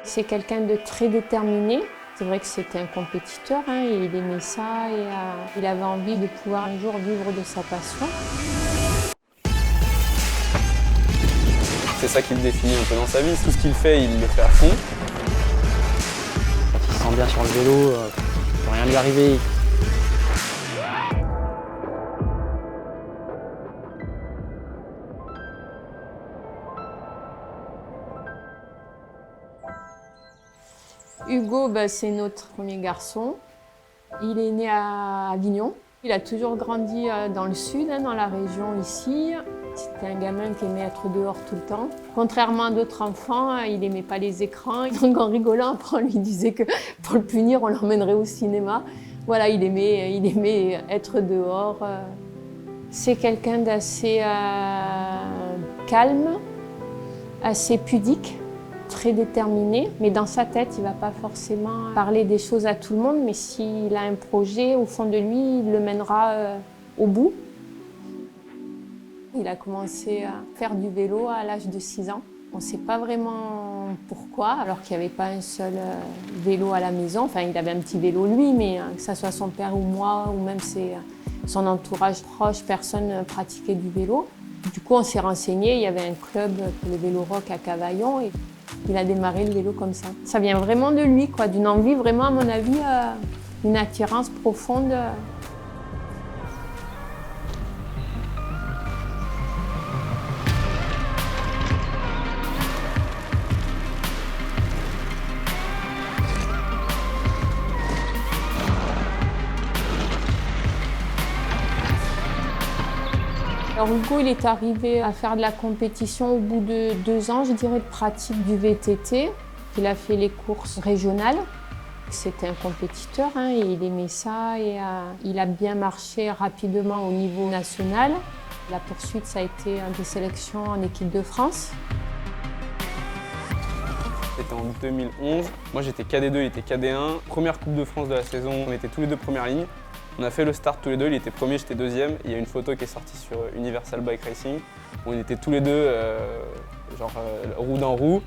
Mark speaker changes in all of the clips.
Speaker 1: C'est quelqu'un de très déterminé. C'est vrai que c'était un compétiteur, hein, et il aimait ça et il avait envie de pouvoir un jour vivre de sa passion.
Speaker 2: C'est ça qui le définit un peu dans sa vie. Tout ce qu'il fait, il le fait à fond.
Speaker 3: Quand il se sent bien sur le vélo, il peut rien lui arriver.
Speaker 1: Hugo, c'est notre premier garçon. Il est né à Avignon. Il a toujours grandi dans le sud, hein, dans la région ici. C'était un gamin qui aimait être dehors tout le temps. Contrairement à d'autres enfants, il n'aimait pas les écrans. Donc en rigolant, après, on lui disait que pour le punir, on l'emmènerait au cinéma. Voilà, il aimait être dehors. C'est quelqu'un d'assez calme, assez pudique, très déterminé. Mais dans sa tête, il ne va pas forcément parler des choses à tout le monde. Mais s'il a un projet, au fond de lui, il le mènera au bout. Il a commencé à faire du vélo à l'âge de 6 ans. On ne sait pas vraiment pourquoi, alors qu'il n'y avait pas un seul vélo à la maison. Enfin, il avait un petit vélo lui, mais que ce soit son père ou moi, ou même son entourage proche, personne ne pratiquait du vélo. Du coup, on s'est renseigné, il y avait un club pour le vélo rock à Cavaillon et il a démarré le vélo comme ça. Ça vient vraiment de lui, quoi, d'une envie vraiment, à mon avis, une attirance profonde. Alors Hugo, il est arrivé à faire de la compétition au bout de 2 ans, je dirais, de pratique du VTT. Il a fait les courses régionales. C'était un compétiteur, hein, et il aimait ça et il a bien marché rapidement au niveau national. La poursuite, ça a été des sélections en équipe de France.
Speaker 2: C'était en 2011. Moi j'étais KD2, il était KD1. Première Coupe de France de la saison, on était tous les deux première ligne. On a fait le start tous les deux, il était premier, j'étais deuxième. Il y a une photo qui est sortie sur Universal Bike Racing. On était tous les deux roue dans roue.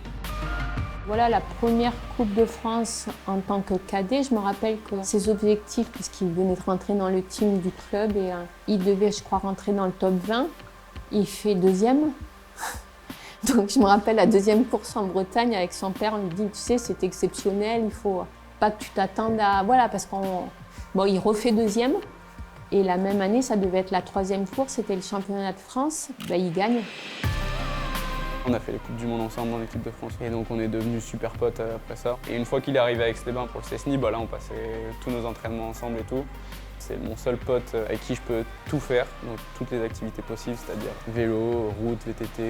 Speaker 1: Voilà la première Coupe de France en tant que cadet. Je me rappelle que ses objectifs, puisqu'il venait de rentrer dans le team du club et il devait, je crois, rentrer dans le top 20. Il fait deuxième. Donc je me rappelle la deuxième course en Bretagne avec son père, on lui dit, tu sais, c'est exceptionnel, il faut pas que tu t'attendes à... Voilà, parce il refait deuxième. Et la même année, ça devait être la troisième course, c'était le championnat de France. Il gagne.
Speaker 2: On a fait les Coupes du Monde ensemble dans l'équipe de France. Et donc on est devenus super potes après ça. Et une fois qu'il est arrivé à Aix-les-Bains pour le CESNI, là on passait tous nos entraînements ensemble et tout. C'est mon seul pote avec qui je peux tout faire, donc toutes les activités possibles, c'est-à-dire vélo, route, VTT,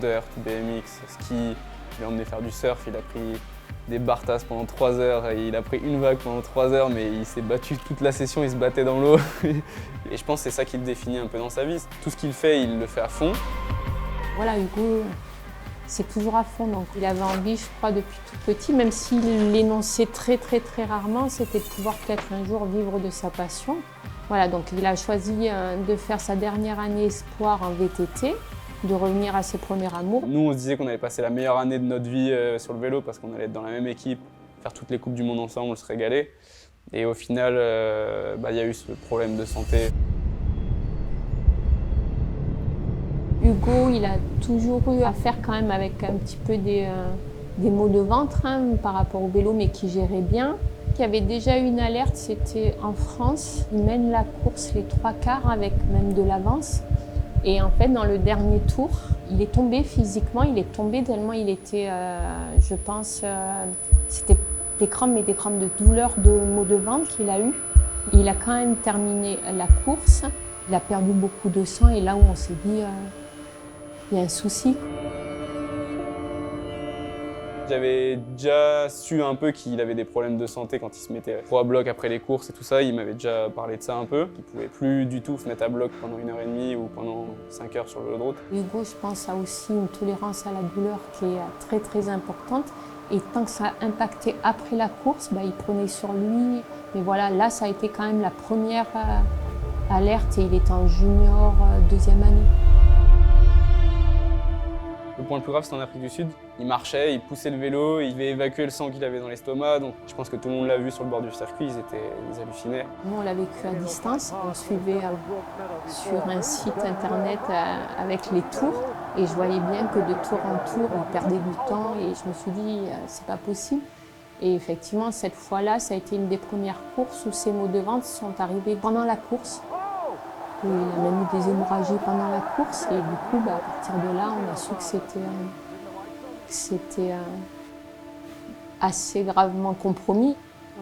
Speaker 2: dirt, BMX, ski. Il m'a emmené faire du surf, il a pris des bartasses pendant 3 heures, et il a pris une vague pendant 3 heures, mais il s'est battu toute la session, il se battait dans l'eau. Et je pense que c'est ça qui le définit un peu dans sa vie. Tout ce qu'il fait, il le fait à fond.
Speaker 1: Voilà, Hugo, c'est toujours à fond. Donc il avait envie, je crois, depuis tout petit, même s'il l'énonçait très rarement, c'était de pouvoir peut-être un jour vivre de sa passion. Voilà, donc il a choisi de faire sa dernière année espoir en VTT, de revenir à ses premiers amours.
Speaker 2: Nous, on se disait qu'on allait passer la meilleure année de notre vie sur le vélo parce qu'on allait être dans la même équipe, faire toutes les Coupes du Monde ensemble, se régaler. Et au final, il y a eu ce problème de santé.
Speaker 1: Hugo, il a toujours eu à faire quand même avec un petit peu des maux de ventre, hein, par rapport au vélo, mais qui gérait bien. Il y avait déjà eu une alerte, c'était en France. Il mène la course les 3/4 avec même de l'avance. Et en fait, dans le dernier tour, il est tombé physiquement, il est tombé tellement il était, je pense, c'était des crampes, mais des crampes de douleur, de maux de ventre qu'il a eu. Il a quand même terminé la course, il a perdu beaucoup de sang et là où on s'est dit, il y a un souci.
Speaker 2: J'avais déjà su un peu qu'il avait des problèmes de santé quand il se mettait trop à bloc après les courses et tout ça. Il m'avait déjà parlé de ça un peu. Il ne pouvait plus du tout se mettre à bloc pendant 1h30 ou pendant 5 heures sur le vélo de route.
Speaker 1: Hugo, je pense, a aussi une tolérance à la douleur qui est très importante. Et tant que ça a impacté après la course, il prenait sur lui. Mais voilà, là, ça a été quand même la première alerte et il était en junior, 2e année.
Speaker 2: Le point le plus grave, c'était en Afrique du Sud. Il marchait, il poussait le vélo, il devait évacuer le sang qu'il avait dans l'estomac. Donc je pense que tout le monde l'a vu sur le bord du circuit, ils hallucinaient.
Speaker 1: Nous, on l'a vécu à distance. On suivait sur un site internet avec les tours. Et je voyais bien que de tour en tour, il perdait du temps. Et je me suis dit, c'est pas possible. Et effectivement, cette fois-là, ça a été une des premières courses où ces maux de ventre sont arrivés pendant la course. Et il a même eu des hémorragies pendant la course. Et du coup, à partir de là, on a su que c'était assez gravement compromis.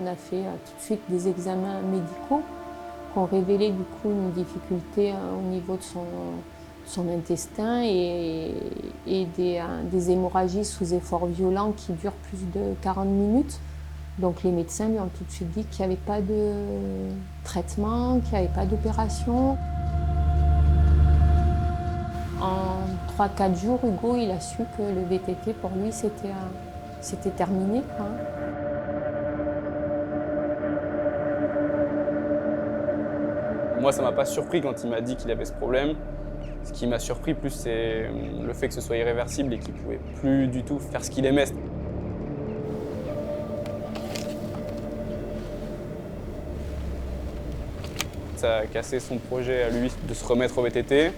Speaker 1: On a fait tout de suite des examens médicaux qui ont révélé du coup une difficulté au niveau de son intestin et des hémorragies sous effort violent qui durent plus de 40 minutes. Donc les médecins lui ont tout de suite dit qu'il n'y avait pas de traitement, qu'il n'y avait pas d'opération. En 3-4 jours, Hugo il a su que le VTT pour lui c'était terminé, quoi.
Speaker 2: Moi, ça m'a pas surpris quand il m'a dit qu'il avait ce problème. Ce qui m'a surpris plus, c'est le fait que ce soit irréversible et qu'il pouvait plus du tout faire ce qu'il aimait. Ça a cassé son projet à lui de se remettre au VTT.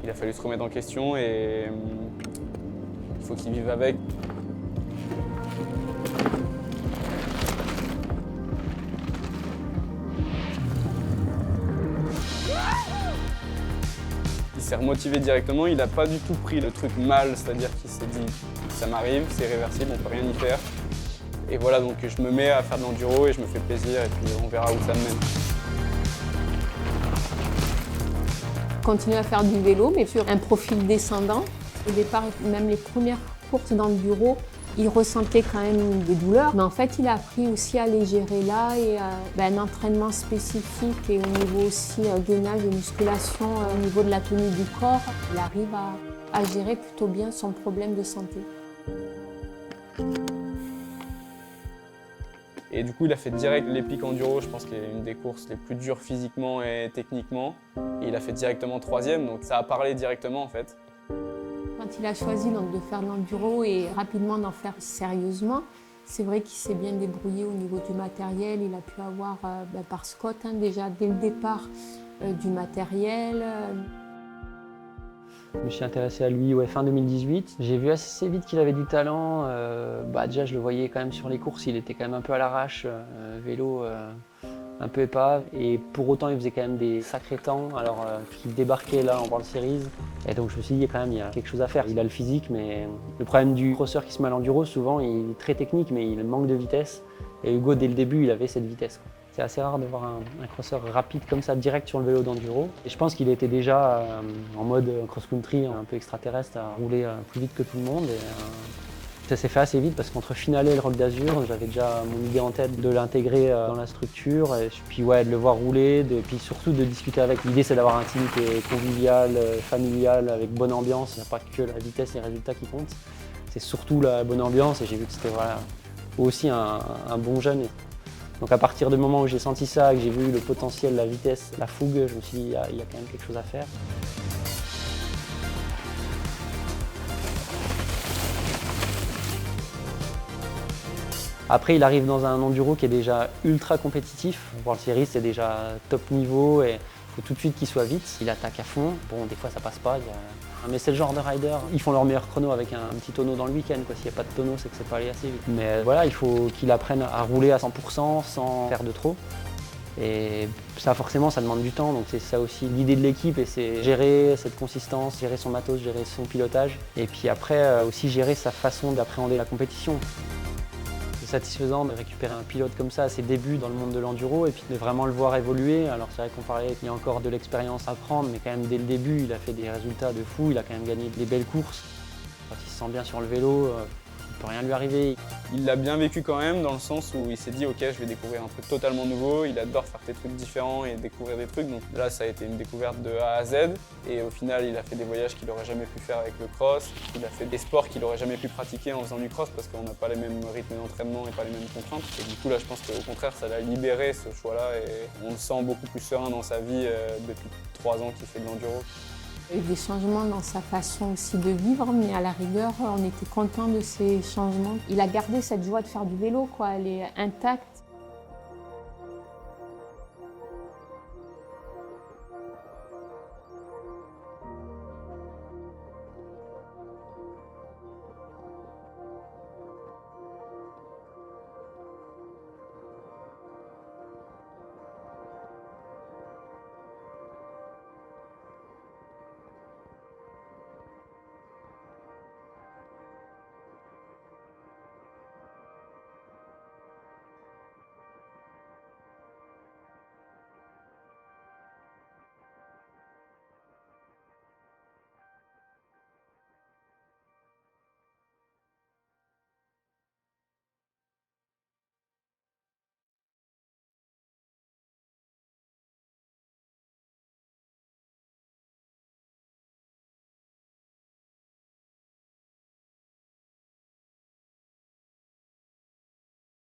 Speaker 2: Il a fallu se remettre en question et il faut qu'il vive avec. Il s'est remotivé directement, il n'a pas du tout pris le truc mal, c'est-à-dire qu'il s'est dit ça m'arrive, c'est irréversible, on ne peut rien y faire. Et voilà, donc je me mets à faire de l'enduro et je me fais plaisir et puis on verra où ça me mène.
Speaker 1: Continuer à faire du vélo, mais sur un profil descendant. Au départ, même les premières courses d'enduro, il ressentait quand même des douleurs. Mais en fait, il a appris aussi à les gérer là et un entraînement spécifique et au niveau aussi gainage et musculation, au niveau de la tenue du corps, il arrive à gérer plutôt bien son problème de santé.
Speaker 2: Et du coup, il a fait direct l'Epic Enduro, je pense qu'il est une des courses les plus dures physiquement et techniquement. Et il a fait directement 3e, donc ça a parlé directement en fait.
Speaker 1: Quand il a choisi donc, de faire de l'enduro et rapidement d'en faire sérieusement, c'est vrai qu'il s'est bien débrouillé au niveau du matériel. Il a pu avoir par Scott déjà dès le départ du matériel.
Speaker 3: Je me suis intéressé à lui fin 2018. J'ai vu assez vite qu'il avait du talent. Déjà, je le voyais quand même sur les courses, il était quand même un peu à l'arrache, vélo un peu épave. Et pour autant, il faisait quand même des sacrés temps, alors qu'il débarquait là en World Series. Et donc je me suis dit, quand même, il y a quelque chose à faire. Il a le physique, mais le problème du crosseur qui se met à l'enduro, souvent, il est très technique, mais il manque de vitesse. Et Hugo, dès le début, il avait cette vitesse. C'est assez rare de voir un crosseur rapide comme ça, direct sur le vélo d'enduro. Et je pense qu'il était déjà en mode cross-country, un peu extraterrestre, à rouler plus vite que tout le monde. Et, ça s'est fait assez vite parce qu'entre Finale et le Rock d'Azur, j'avais déjà mon idée en tête de l'intégrer dans la structure. Et puis de le voir rouler, puis surtout de discuter avec. L'idée c'est d'avoir un team qui est convivial, familial, avec bonne ambiance. Il n'y a pas que la vitesse et les résultats qui comptent. C'est surtout la bonne ambiance et j'ai vu que c'était aussi un bon jeune. Donc à partir du moment où j'ai senti ça, que j'ai vu le potentiel, la vitesse, la fougue, je me suis dit il y a quand même quelque chose à faire. Après, il arrive dans un enduro qui est déjà ultra compétitif. World Series, c'est déjà top niveau et il faut tout de suite qu'il soit vite. Il attaque à fond. Bon, des fois ça passe pas. Mais c'est le genre de rider, ils font leur meilleur chrono avec un petit tonneau dans le week-end. S'il n'y a pas de tonneau, c'est que c'est pas allé assez vite. Mais voilà, il faut qu'il apprenne à rouler à 100% sans faire de trop. Et ça, forcément, ça demande du temps. Donc c'est ça aussi l'idée de l'équipe, et c'est gérer cette consistance, gérer son matos, gérer son pilotage. Et puis après, aussi gérer sa façon d'appréhender la compétition. C'est satisfaisant de récupérer un pilote comme ça à ses débuts dans le monde de l'enduro et puis de vraiment le voir évoluer. Alors c'est vrai qu'on parlait qu'il y a encore de l'expérience à prendre, mais quand même dès le début, il a fait des résultats de fou, il a quand même gagné des belles courses. Quand il se sent bien sur le vélo, il ne peut rien lui arriver.
Speaker 2: Il l'a bien vécu quand même, dans le sens où il s'est dit ok, je vais découvrir un truc totalement nouveau, il adore faire des trucs différents et découvrir des trucs, donc là ça a été une découverte de A à Z, et au final il a fait des voyages qu'il n'aurait jamais pu faire avec le cross, il a fait des sports qu'il n'aurait jamais pu pratiquer en faisant du cross parce qu'on n'a pas les mêmes rythmes d'entraînement et pas les mêmes contraintes, et du coup là je pense qu'au contraire ça l'a libéré ce choix-là et on le sent beaucoup plus serein dans sa vie depuis 3 ans qu'il fait de l'enduro.
Speaker 1: Il y a eu des changements dans sa façon aussi de vivre, mais à la rigueur, on était content de ces changements. Il a gardé cette joie de faire du vélo, quoi. Elle est intacte.